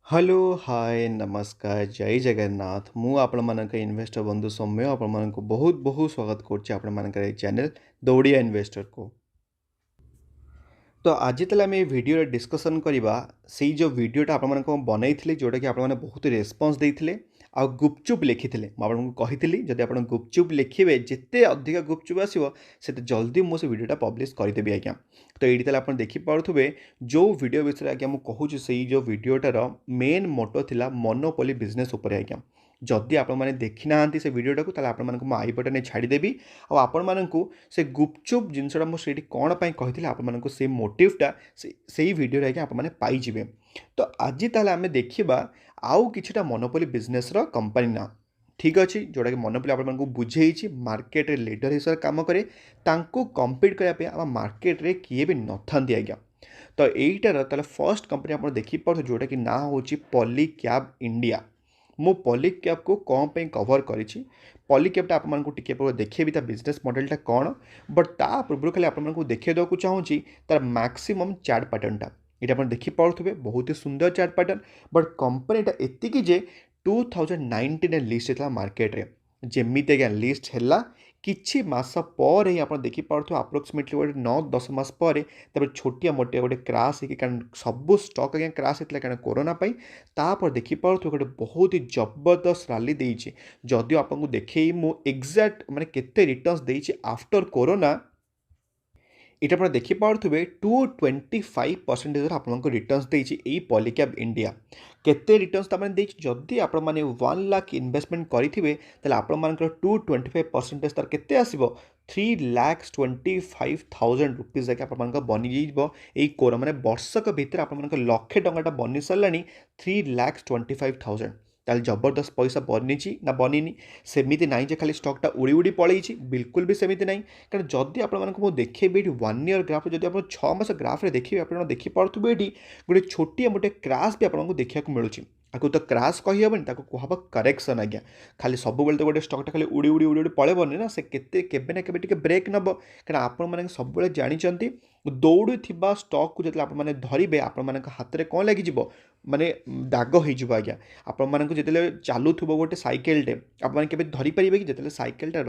Hello hi नमस्कार जय जगन्नाथ मु आपण मानक इन्वेस्टर बंधु सौम्य आपण मानक बहुत बहुत स्वागत करछि आपण मानक चैनल दौड़िया इन्वेस्टर को। तो आज तले आम भिडियो डिस्कसन करवा से जो भिडियोटा आप बनई जोटा कि आपने बहुत रेस्पॉन्स देते आ गुपचुप लिखी आपको कही जदि आप गुपचुप लिखे जिते अधिक गुपचुप आसो से जल्दी मुझे भिडियोटा पब्लिश करदेवी आज्ञा। तो ये आप देखिपे जो भिडियो विषय आज्ञा मुझे कहूँ से जो भिडियोटार मेन मोटो थिला मोनोपोली बिजनेस उपर आज्ञा। जदि आप देखी ना से भिडियोटा को आपको आई बटन छाड़देवी आपको से गुपचुप जिनसा मुझे कौन कही आपको से मोटिवटा से भिडियो आज्ञा आपने पाइबे। तो आज ताल आम देखा आउ कि मोनोपोली बिजनेस कंपनी ना ठीक अच्छे जोटा कि मोनोपोली आपको बुझे मार्केट लीडर हिसाब से कम करे कम्पीट करने आम मार्केट रे किए भी न था आज्ञा। तो यहीटार ताल फर्स्ट कंपनी आप देखिपे जोटा कि ना हूँ पॉलीकैब इंडिया। मु पॉलीकैब को कौन पे कवर करी पॉलीकैबटा आपको टिके देखिए बिजनेस मॉडलटा कौन बट ता पूर्व खाली आपको देखिए देवाक चाहूँगी तार मैक्सिमम चार्ट पैटर्नटा ये आप देखिपे बहुत ही सुंदर चार्ट पैटर्न बट कंपनीटा एतिकी जे 2019 लिस्ट होता मार्केट रे जमी आज्ञा लिस्ट है किछि मास पर ही आप देखिपे अप्रोक्सीमेटली गोटे 9-10 मास पर छोटिया मोटिया गोटे क्राश कारण सब स्टॉक आज्ञा क्राश होता कारण कोरोना तापर देखिपे गोटे बहुत ही जबरदस्त रैली देछि जदियो आपको देखे मु एग्जैक्ट माने केते रिटर्न्स देछि आफ्टर कोरोना ये आप देखिपे 225% आपको रिटर्न्स देछि पॉलीकैब इंडिया केते रिटर्न्स तमें जदि आप 1 लाख इन्वेस्टमेंट करेंगे तो 225% तार केते आसीबो 3,25,000 रुपीज आप बनी जाइए कोरोना माने वर्षक भितर आप लक्षे टंका बनी सारा 3,25,000 ताल जबरदस्त पैसा बनी ना बनी सेमती ना जे खाली स्टॉकटा उड़ी उड़ी पलैछि बिल्कुल भी सेमती ना कारण जदि आपको देखेबी 1 ईयर ग्राफ जब आप 6 मास ग्राफ्रे देखिए आप देखिपे ये गोटे छोटिया मोटे क्राश भी आपको देखा मिलूँ आपको तो क्राश कहीहबनी कहब करेक्शन आज्ञा खाली सब तो गोटे स्टॉकटा खाली उड़ी उड़ी उड़ी उड़ी पलैबनी ना से केबे ना केबे ब्रेक नब कारण आप सब जानते दौड़ू स्टॉक को जो आप धरवे आप हाथ में कौन लगी माने दाग हो आज्ञा आपको जो चलू गोटे सैकेलटे आपके धरीपर कि जो सैकेलटा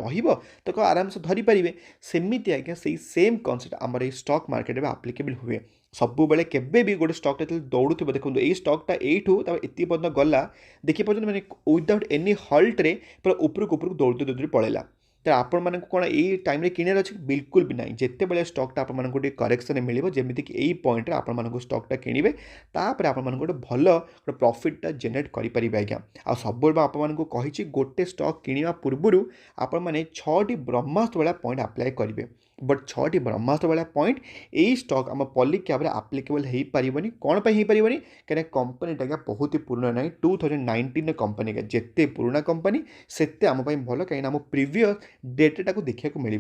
तो आराम से धरीपर सेमती आज्ञा से सेम कनसेप्ट आम स्टॉक मार्केट में आप्लिकेबल हुए सब बेले केबे भी गोटे स्टॉकटा दौड़ू देखो ये स्टॉकटा यू एति पर्यटन गला देखिए मैंने विदाउट एनी हल्ट रे पूरा उपरक उपरक दौड़ दौड़ पड़ेगा तो आपण मानक कौन यही टाइम किनार अच्छे बिल्कुल भी ना जिते बड़े स्टॉकटा आपको करेक्शन मिले जमीक यही पॉइंट आप स्टॉकटा किणवे तापर आप गोटे भल गोटे प्रॉफिटटा जेनेट करेंगे आज्ञा आ सब आपको कही गोटे स्टॉक किणवा पूर्व आपने 6टी ब्रह्मास्त्र वाला पॉइंट अप्लाई करेंगे बट 6टी ब्रह्मास्त्र वाला पॉइंट यही स्टॉक आम पॉलीकैब आप्लिकेबल हो पारबनी कौन पर हो पारबनी कहीं कंपनीटा बहुत ही पुराना ना 2019 कंपनी का जिते पुराना कंपनी सेते आम भल कहीं आम प्रीवियस डेटा को देखा मिल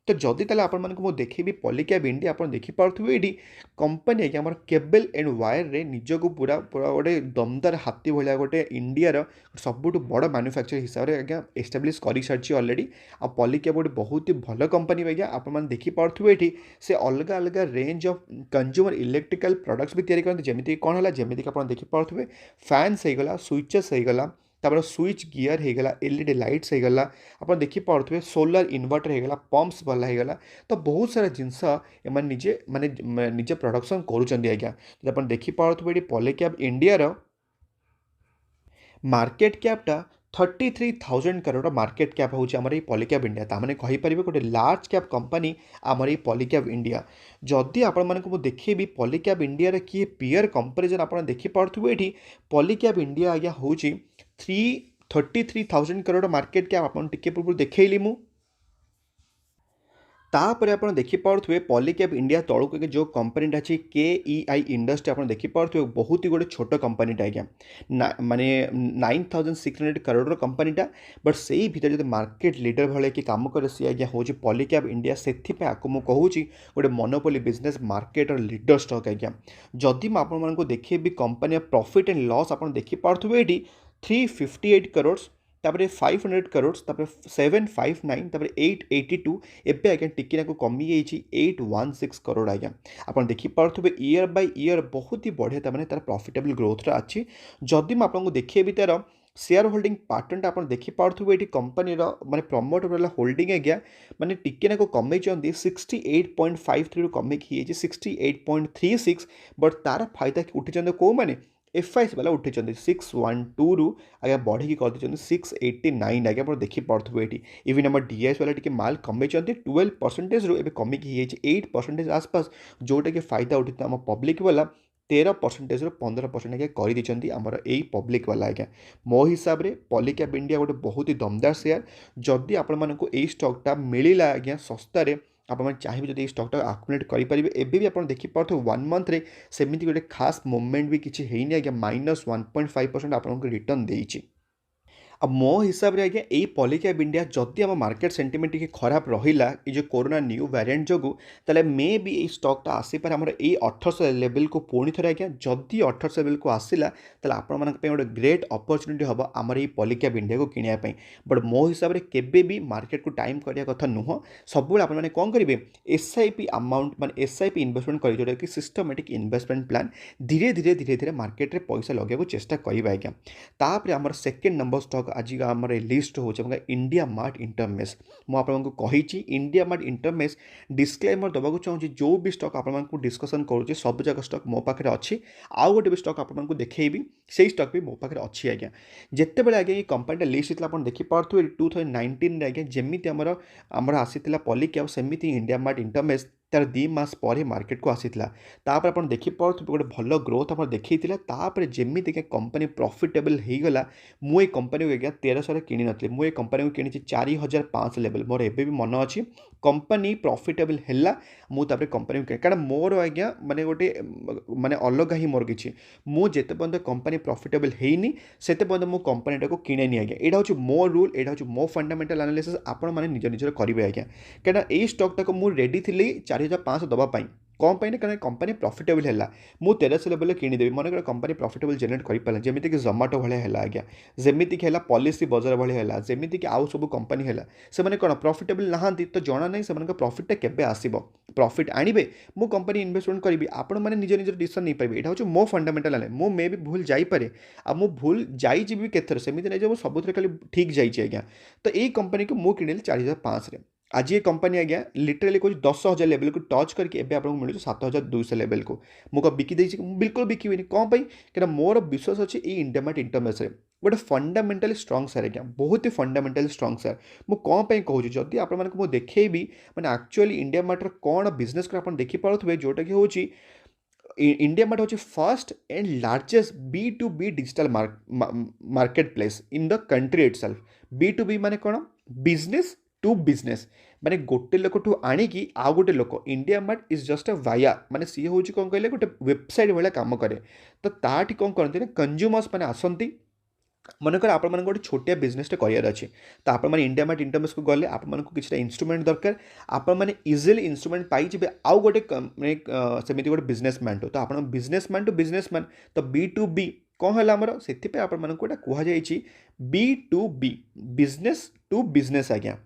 तो जदि ताले आपको देखेबी पॉलीकैब इंडिया आप देखिपे ये कंपनी आज्ञा आम केबल एंड वायर रे निजक पूरा पूरा गोटे दमदार हाथी भाया गोटे इंडियार सबुठ बड़ मैन्युफैक्चर हिसाब से आज्ञा एस्टाब्लीश कर सारी अलरेडी आ पॉलीकैब गोटे बहुत ही भल कंपनी आज्ञा आप देखिपे ये से अलग अलग range of consumer electrical products भी तैयारी करते जमीक कौन है जमीक आप देखिपे फैन्स होगला स्विचेस होगला तापर स्विच गियर होगला एलईडी लाइट्स होगला आप देखिपे सोलर इन्वर्टर होगला पंप्स वाला होगला तो बहुत सारा जिनस एम निजे माने निजे प्रोडक्शन करुँच आज्ञा आप देखिपे ये पॉलीकैब इंडिया मार्केट कैपटा 33,000 करोड़ मार्केट कैप हूँ आम पॉलीकैब इंडिया ताने कहीपर गोटे लार्ज कैप कंपनी आम पॉलीकैब इंडिया जदि आपको देखेबी पॉलीकैब इंडिया किए पीयर कंपेरिजन आप देखिपे ये पॉलीकैब इंडिया आज्ञा हूँ 33,000 करोड़ मार्केट कैप आप पूर्व देखली मु तापर आप देखिपे पॉलीकैब इंडिया तौक जो कंपनीटा अच्छी KEI इंडस्ट्री आप देखिपे बहुत ही गोटे छोट कंपनीटा आज्ञा माने 9,600 करोड़ कंपनीटा बट से भीतर जो मार्केट लीडर भाई कि कम करे सी आज्ञा हूँ पॉलीकैब इंडिया से आपको मुझे कहूँ गोटे मोनोपोली बिजनेस मार्केट और लीडर स्टॉक आज्ञा जदि मुझे देखेबी कंपनी प्रॉफिट एंड लॉस आप देखिपे ये 358 करोड़ तापर 500 करोड़ तापर 759 तापर 882 एबे आज्ञा टिके नाको कमी जाइए 816 करोड़ आज्ञा आप देखिपे ईयर बाय ईयर बहुत ही बढ़िया तार तार प्रॉफिटेबल ग्रोथ अच्छी जदि मैं आपको देखिए तार शेयर होल्डिंग पैटर्न टा देखिपे ये कंपनी माने प्रमोटर वाला होल्डिंग आज्ञा माने टिके नाको कमे 68.53 कमे 68.36 बट तार फायदा उठी कौ मैंने एफआईएस वाला उठी 612 रु आज्ञा बढ़ी कर 689 आज्ञा देखिपे ये इवन आम डीएस वाला टी माल कमे 12% रु कमिक 8% आसपास जोटा कि फायदा उठी आम पब्लिक वाला 13% रु 15% आज्ञा कर आमर यही पब्लिक वाला आज्ञा मो हिसाब से पॉलीकैब इंडिया गोटे बहुत ही दमदार शेयर जदि आपण यही स्टॉकटा मिलला आज्ञा सस्तार आपने चाहिए जब स्टॉकटा आकुमुलेट करेंगे एवं भी आप देखिपे 1 मंथ रे सेमती गोटे खास मुवमेंट भी किसी है आज्ञा -1.5% आपको रिटर्न देती अब मो हिसाब से आज्ञा यही पॉलीकैब इंडिया जदि आम मार्केट सेंटिमेंट टी खराब रहा ये जो कोरोना न्यू वेरिएंट जो ताले मे भी ये स्टॉकटा आसपार आम यही 1800 लेवल को पुणी थे आज्ञा जदि 1800 लेवल को आसला आपण गोटे ग्रेट अपॉर्चुनिटी हम आमर ये पॉलीकैब इंडिया को किनापी बट मो हिसाब से केबे भी मार्केट को टाइम करने कथा नुह सब आपने कौन करेंगे एसआईपी अमाउंट माने एसआईपी इन्वेस्टमेंट कर जोटा कि सिस्टमेटिक इन्वेस्टमेंट प्लान धीरे धीरे मार्केट में पैसा लगे चेष्टा करेंगे आज्ञा तापर आमर सेकेंड नंबर स्टॉक आज आम लिस्ट हो इंडिया मार्ट इंटरमेश मुझे कही इंडिया मार्ट इंटरमेश डिस्क्लेमर दबाक चाहूँगी जो भी स्टॉक आपको डिस्कसन करुँचे सब जगह स्टॉक मो पाखे अच्छी आउ गोटे भी स्टॉक आपको देखी से स्टॉक भी मो पाखे अच्छी आज्ञा जिते बड़े आज्ञा ये कंपनीटा लिस्ट होता आप देखिपे 2019 आज्ञा जमी आमर आसी पॉलीकैब सेमती इंडिया मार्ट इंटरमेश तार 2 मास पर मार्केट को आसीला तापर आप देखिपे गोटे भल ग्रोथ आप देखी जमी कंपनी प्रॉफिटेबल हो गला मुझे कंपनी को आज्ञा 1300 किणी नी मुझे कंपनी को किणी 4500 लेवल मोर एबे भी मन अच्छी कंपनी प्रॉफिटेबल है मुझे कंपनी को कारण मोर आज्ञा माने गोटे माने अलग ही मोर किसी मुझे पर्यटन कंपनी प्रॉफिटेबल है से पर्यटन कंपनीटा को किणेनी आज्ञा यहाँ हूँ मो रूल यहाँ हूँ मो फंडामेंटल एनालिसिस आपण मैंने निज निजर करेंगे आज्ञा कहीं यही स्टॉकटा को मुझे रेडी थी 4500 दवापाई कौन पाई ना कंपनी प्रॉफिटेबल है मुझे 1300 लेवल किदेवी मन कंपनी प्रॉफिटेबल जेनेट कर जमीक जोमाटो भाया है आज्ञा जमीक है पॉलिसी बजार भाया जमीक आउ सब कंपनी है से कौन प्रॉफिटेबल नहांती तो जना ना से प्रॉफिटा केबे आसीबो प्रॉफिट आनिबे मु कंपनी इन्वेस्टमेंट करी आपण मैंने निज निज डिसीजन नहीं पाइबे यहाँ हूँ मो फंडामेंटल है मु मे भी भूल जापे आ मु भूल जाइए केतर सेमती नहीं सब खाली ठीक जाइए आज्ञा तो यही कंपनी को मुझे किणिली 4500 आज ये कंपनी आज्ञा लिटराली कौन 10,000 लेवल को टच करके एबे आपको मिलूँ 7,200 लेवल को मुझे बिकी देती बिल्कुल बिकबी कौन पाई कहीं मोर विश्वास अच्छी ये इंडिया मार्ट इंटरमेश गोटे फंडामेंटली स्ट्रंग सेयर आज्ञा बहुत ही फंडामेंटली स्ट्रंग सेयर मुझे कौन पाई कहूँ जदि आपको देखी मैंने एक्चुअली इंडिया मार्टर कौन बिजनेस कर देखिपे जोटा कि हूँ इंडिया मार्ट हूँ first and largest B2B digital market place in the country itself B2B माने कौन बिजनेस टू बिजनेस माने गोटे लोक ठू आणिकी आउ गोटे लोक India mart is just a via माने सी हूँ कौन कहले गोटे वेबसाइट भाया काम करे तो ताठी कौन करते कंज्यूमर्स मैंने आसती मनकर आप गोटे छोटिया बिजनेस करार अच्छे तो आप इंडिया मार्ट इंटरमेश को गले आपको किसी इंस्ट्रूमेंट दरकार आपने इजिली इंस्ट्रूमेंट पाइबे आउ गोटे सेमती गोटे बिजनेसमैन तो आप बिजनेसमैन टू बिजनेसमैन तो B2B कौन है आमर से आपको कहुई B2B बिजनेस टू बिजनेस आज्ञा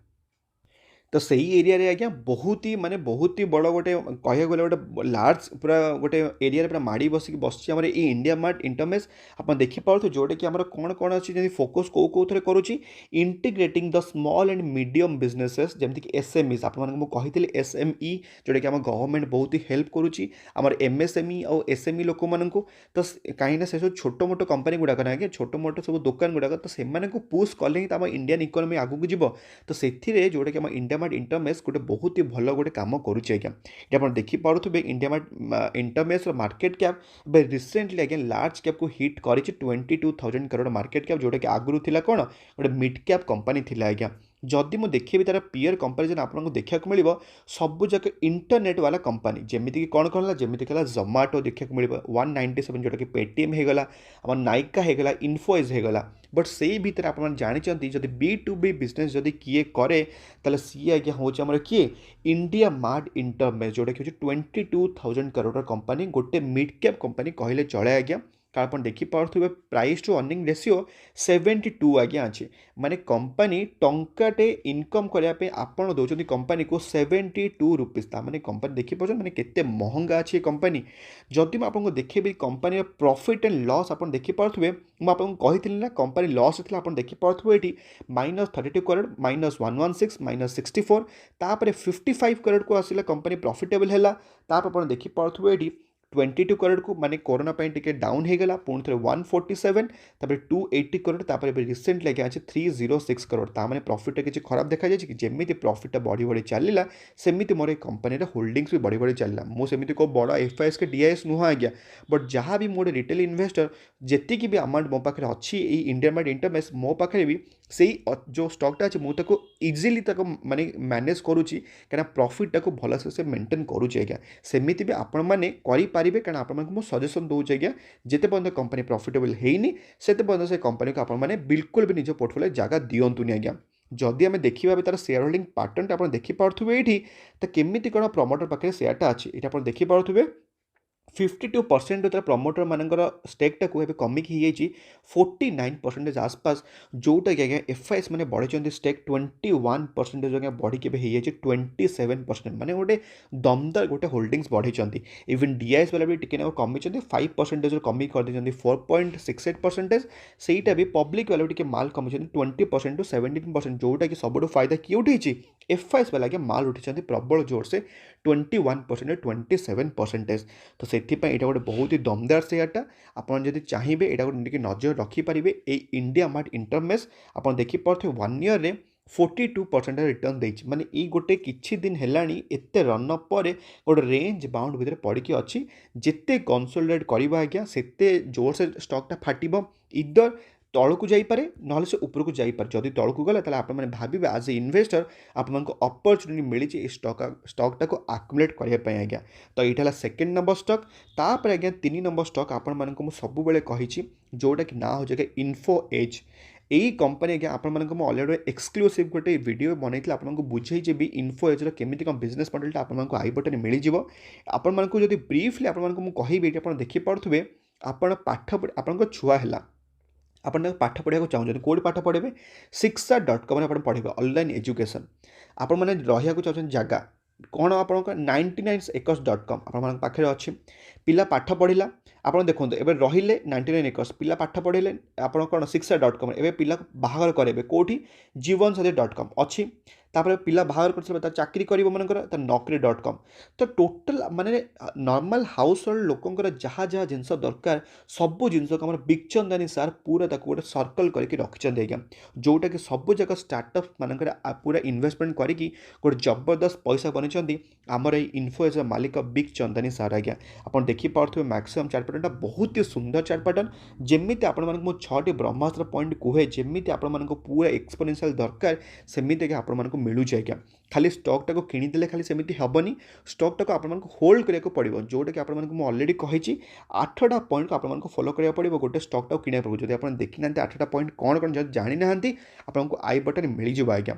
तो सही एरिया रे आज्ञा बहुत ही बड़ गोटे कह गले गोटे लार्ज पूरा गोटे एरिया पूरा माड़ी बसिक बस इंडिया मार्ट इंटरमेश आप देखिपे जोटा कि कौन कौन अच्छी फोकस कौ थे करुँची integrating the small and medium businesses जमीक SMEs आपको कही SME जोटा कि गवर्नमेंट बहुत ही हेल्प करुँची आमर MSME और SME लोक मानू तो कहीं से सब छोट मोट कंपनी गुड़ाक ना आज्ञा छोट मोट सब दुकान गुड़ाक तो से पुश कले ही आम इंडियन इकोनॉमी आगू जीव तो से जोटा कि इंडिया मार्ट इंटरमेश गोटे बहुत ही भल गोटे कम करुच्छे आज्ञा ये आप देखिपे IndiaMART InterMesh market cap recently आज्ञा लार्ज कैप को हिट कर 22,000 करोड़ मार्केट कैप जोटा कि आगुरी थी कौन गोटे मिड कैप कंपनी थी आज्ञा जदि मुझे देखी तार पीयर कंपेरिजन आपको देखा मिल सब जगह इंटरनेट वाला कंपनी जमीक कौन कौन है जमीक जोमाटो देखा मिल 197 जोटा कि पेटीएम होगला आम नायिका होगला इन्फोएज होगला बट से भीतर आप जानते जब B2B बिजनेस जदि किए करे ताले सी आज्ञा हूँ आम किए इंडिया मार्ट इंटरमेश जोटा कि 22,000 करोड़ कंपनी गोटे मिड कैप कंपनी कहले चले आज्ञा कारण आप देखिपे प्राइस टू अर्निंग रेशियो 72 आज्ञा अच्छे माने कंपनी टंकाटे इनकम करने आपड़ दौरान कंपनी को 72 रुपीज मैंने कंपनी देखिए मैंने केते महंगा अच्छे कंपनी जदि मैं आपको देखेबी कंपनी प्रॉफिट एंड लॉस आप देखिपे मुझे कही ना कंपनी लॉस होता है देखिपे ये -32 करोड़ -116 -64 तापर 55 करोड़ को आसला कंपनी प्रॉफिटेबल है तापर देखिपे ये 22 करोड़ को माने कोरोना टिके डाउन हो गला पुणी थे 147 तापर 280 करोड़ तापर रिसेंटली आगे अच्छे 306 करोड़ ताने प्रॉफिट किसी खराब देखा जाए कि जमी प्रॉफिट बढ़ी बढ़ी चलला सेमती मोर कंपनी होल्डिंग्स भी बढ़ी बढ़ी चलला मुझे को बड़ एफआईएस के डीआईएस नुह आज्ञा बट जहाँ भी मोर रिटेल इन्वेस्टर जी भी अमाउंट मो पाखे अच्छी इंडिया मार्ट इंटरमेस मो पाखे भी से जो स्टॉकटा अच्छे मुझे इजिली माने मैनेज करुच्ची कहीं प्रॉफिटा को भलसे से मेंटेन करुच्चे आज्ञा सेमती भी आपण मैंने करेंगे कारण आपको सजेसन दूचे आज्ञा जिते पर्यटन कंपनी प्रॉफिटेबल होनी से पर्यटन से कंपनी को आपने बिल्कुल भी निज पोर्टफोलियो जगह दिंतुनि आज्ञा जदि आम देखा तार शेयर होल्डिंग पैटर्न आप देखिपे ये तो केमी कौन प्रमोटर पाखे शेयरटा अच्छी ये आप देखिपे 52% तार प्रमोटर मानकर स्टेक्टा को कमिकी 49% आसपास जोटा कि आज्ञा एफआईएस मैंने बढ़े स्टेक 21% आज्ञा बढ़ी के 27% माने गोटे दमदार गोटे होल्डिंग्स बढ़े इवन डीआईएस वाला भी टिके कमी 5% कमी कर 4.68% सेटा भी पब्लिक वाला भी माल कमी 20% टू 17% जोटा कि सब फायदा किए उठी एफआईएस वाला आज्ञा माल उठी प्रबल जोर से 21% 27% तो से ये गोटे बहुत ही दमदार शेयरटा आपड़ जब चाहिए यहाँ गोटे नजर रखिपारे ये इंडिया मार्ट इंटरमेस आप देखिपे 1 ईयर रे 42% रिटर्न देती माने ये गोटे किछि दिन हेलानी एते रनअप पर गोटे रेंज बाउंड भितर पड़ी अच्छी जिते कंसोलिडेट करवा आज्ञा सेते जोर से स्टॉकटा फाटिबो इधर तौक जापे ना से ऊपर को जापे जदि तौक गला आप भावे आज ए इन्वेस्टर आपको अपरचुनिटी मिली स्टॉकटा को आकुमुलेट करने आज्ञा तो ये सेकेंड नंबर स्टॉक तापर आज्ञा 3 नंबर स्टॉक आपको सब कही जोटा कि ना हो जाए इन्फो एज यही कंपनी आज्ञा आपको अलरेडी एक्सक्लूसिव गोटे वीडियो बनई आपको बुझे भी इन्फो एज्र केमी कौन बिजनेस मॉडलटा आपको आई बटन मिल जाव आपको जब ब्रीफली आपको कहि आप देखिपे आप पाठ आप छुआ है आप पाठ पढ़ा चाहते कौट पाठ पढ़े शिक्षा.com आप पढ़े ऑनलाइन एजुकेशन आप मैंने रहा चाहते जगह कौन आप 99acres.com आप पाखे अच्छे पिला पाठ पढ़ला आप देखो एवं रहिले 99 एकर्स पिला पाठ पढ़े आप कौन शिक्षा.com एवं पिला बाहर करेंगे कौटी जीवन साथी.com अच्छी तापर पिला बाहर कर चाकरी कर मनकर नौकरी.com तो टोटल माने नॉर्मल हाउस होल्ड लोकंर जहाँ जहाँ जिनस दरकार सबू जिनस को आम बिकचंदानी सार पूरा गोटे सर्कल करके रखिंट आज्ञा जोटा कि सब जगह स्टार्टअप मानकर पूरा इन्वेस्टमेंट करके गोटे जबरदस्त पैसा बनी आमर ये इन्फोएज मालिक बिकचंदानी सार आज्ञा आप देखिपे मैक्सिमम चार्ट पैटर्नटा बहुत ही सुंदर चार्ट पैटर्न जमी आपको 6टी ब्रह्मास्त्र पॉइंट कहे जमी आपको पूरा एक्सपोनेंशियल दरकार सेमती आपको मिलूँ आज्ञा खाली स्टॉकटा को किनीदे खाली सेमती हेनी स्टॉकटा को आपको होल्ड करा पड़ो जोटा कि आपको अलरेडी कही 8टा पॉइंट को आपको फॉलो करा पड़ो गोटे स्टॉकटा को किना पड़ो जब आप देखी ना 8टा पॉइंट कौन कौन जब जानी ना आपको आई बटन मिल जाव आज्ञा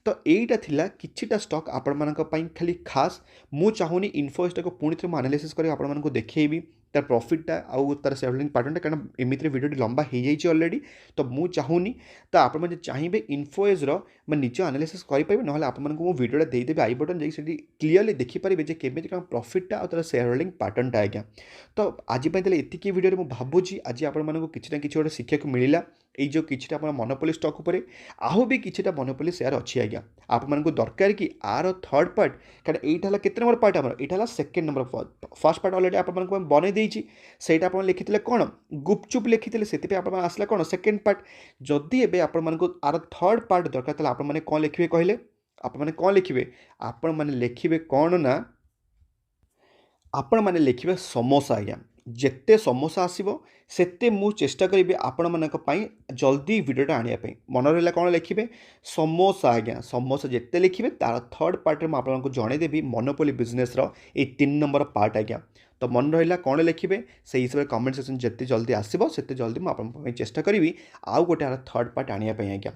तो यहीटा थिला किछिटा स्टॉक आपंपाई खाली खास मु चाहूनी इन्फोएसटा को पुणी थे एनालिसिस कर आपको देखी तार प्रॉफिटा आउ तार शेयर होल्डिंग पैटर्नटा कारण एमती वीडियो लंबा हो जाए अलरेडी तो मुझे चाहूनी तो आप चाहिए इन्फोएज्र मैं निज एनालिसिस करेंगे ना आपको वीडियोटा देदेवी आई बटन जाकि क्लीयरली देखिपारे जे केमी कौन प्रॉफिटा और तार शेयर होल्डिंग पैटर्नटा आज्ञा तो आज ये वीडियो मुझे भावुँ आज आपको किसी ना कि शिक्षा को मिलला ये जो किसी मोनोपोली स्टॉक उपर आहु भी किसी मोनोपोली शेयर अच्छी आज्ञा आपको दरकार कि आर थर्ड पार्ट कारण यहाँ के नंबर पार्ट आम यहाँ second number first part already आपको बनई देती से लिखी कौन गुपचुप लिखी से आसला कौन सेकेंड पार्ट जदि एवं आपको आर थर्ड पार्ट दरकार आपने कौन लिखे कहले आपने कौन लिखे आपने लिखे कौन ना आपण मैंने लिखे समोसा आज्ञा जिते समोसा आसो सेते मु चेष्टा करी आपण मानक जल्दी वीडियोटा आने मन रहा कौन लिखे समोसा आज्ञा समोसा जिते लिखे तार थर्ड पार्ट में आपको जनईदेवी मोनोपोली बिजनेस ये 3 नंबर पार्ट आज्ञा तो मन रहा कौन लिखे से हिसाब से कमेंट सेक्शन जिते जल्दी आसो से जल्दी मुझे चेष्टा करी आउ गोटे आर थर्ड पार्ट आने आज्ञा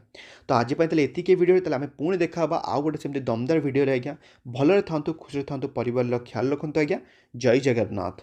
तो आज ये वीडियो आम पुणी देखा आउ गोटे सेमती दमदार वीडियो आज्ञा भलरे था खुशी था परिवार ख्याल रखु आज्ञा जय जगन्नाथ।